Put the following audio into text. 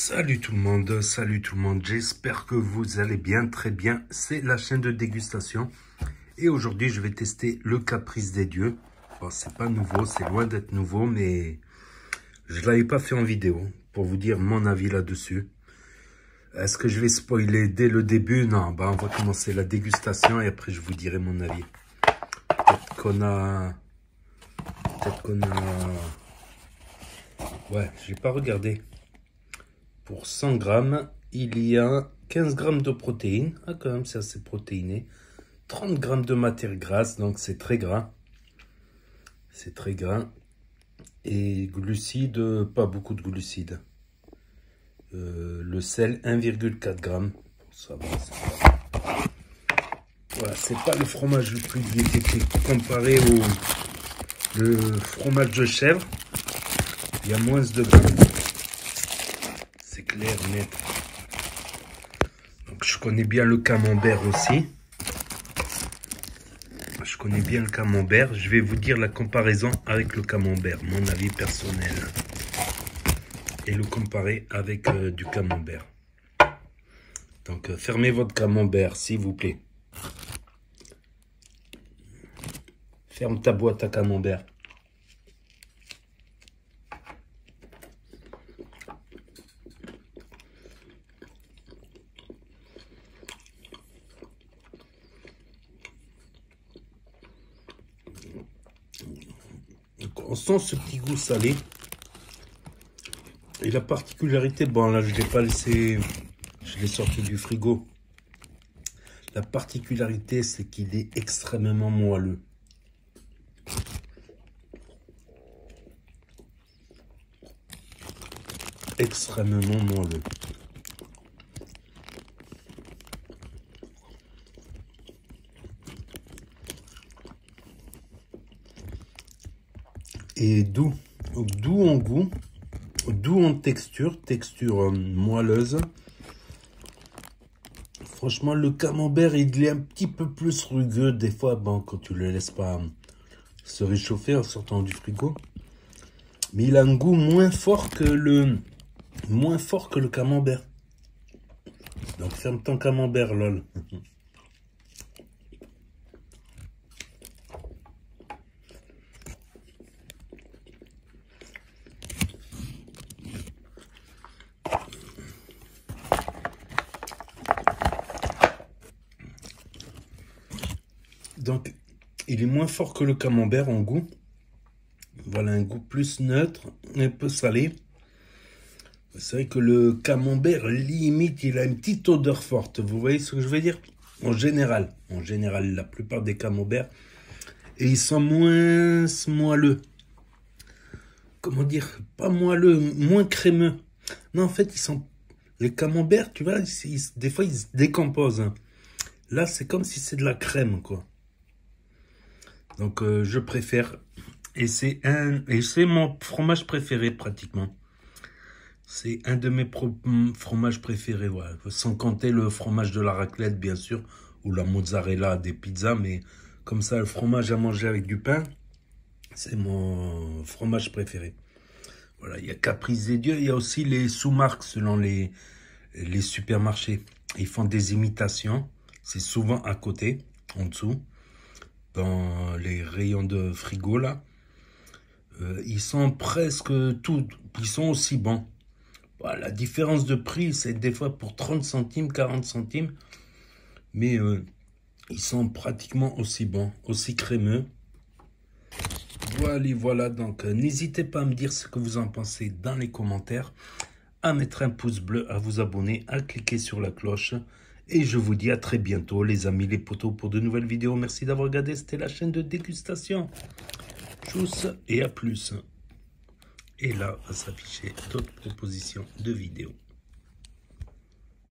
Salut tout le monde, j'espère que vous allez bien, très bien. C'est la chaîne de dégustation et aujourd'hui je vais tester le Caprice des Dieux. Bon, c'est pas nouveau, c'est loin d'être nouveau, mais je l'avais pas fait en vidéo pour vous dire mon avis là-dessus. Est-ce que je vais spoiler dès le début? Non, bah on va commencer la dégustation et après je vous dirai mon avis. Peut-être qu'on a... Ouais, j'ai pas regardé. Pour 100 grammes, il y a 15 grammes de protéines. Ah, quand même, c'est assez protéiné. 30 grammes de matière grasse, donc c'est très gras. C'est très gras. Et glucides, pas beaucoup de glucides. Le sel, 1,4 grammes. Ça va, voilà, c'est pas le fromage le plus diététique comparé au le fromage de chèvre. Il y a moins de grammes. C'est clair, net. Donc je connais bien le camembert aussi. Je connais bien le camembert. Je vais vous dire la comparaison avec le camembert, mon avis personnel. Et le comparer avec du camembert. Donc fermez votre camembert, s'il vous plaît. Ferme ta boîte à camembert. On sent ce petit goût salé. Et la particularité, bon là je ne l'ai pas laissé, je l'ai sorti du frigo. La particularité, c'est qu'il est extrêmement moelleux. Extrêmement moelleux. Et doux en goût, doux en texture, moelleuse. Franchement, le camembert, il est un petit peu plus rugueux des fois, bon, quand tu le laisses pas se réchauffer en sortant du frigo. Mais il a un goût moins fort que le camembert. Donc ferme ton camembert, lol. Donc, il est moins fort que le camembert en goût. Voilà, un goût plus neutre, un peu salé. C'est vrai que le camembert, limite, il a une petite odeur forte. Vous voyez ce que je veux dire? En général, la plupart des camemberts, et ils sont moins moelleux. Comment dire? Pas moelleux, moins crémeux. Non, en fait, les camemberts, tu vois, des fois, ils se décomposent. Là, c'est comme si c'est de la crème, quoi. Donc, je préfère. Et c'est mon fromage préféré, pratiquement. C'est un de mes fromages préférés, voilà. Sans compter le fromage de la raclette, bien sûr, ou la mozzarella des pizzas. Mais comme ça, le fromage à manger avec du pain, c'est mon fromage préféré. Voilà, il y a Caprice des Dieux. Il y a aussi les sous-marques selon les supermarchés. Ils font des imitations. C'est souvent à côté, en dessous. Dans les rayons de frigo là, ils sont presque tous, ils sont aussi bons. Voilà, la différence de prix, c'est des fois pour 30 centimes, 40 centimes, mais ils sont pratiquement aussi bons, aussi crémeux. Voilà, donc n'hésitez pas à me dire ce que vous en pensez dans les commentaires, à mettre un pouce bleu, à vous abonner, à cliquer sur la cloche. Et je vous dis à très bientôt, les amis, les potos, pour de nouvelles vidéos. Merci d'avoir regardé. C'était la chaîne de dégustation. Tchuss et à plus. Et là, va s'afficher d'autres propositions de vidéos.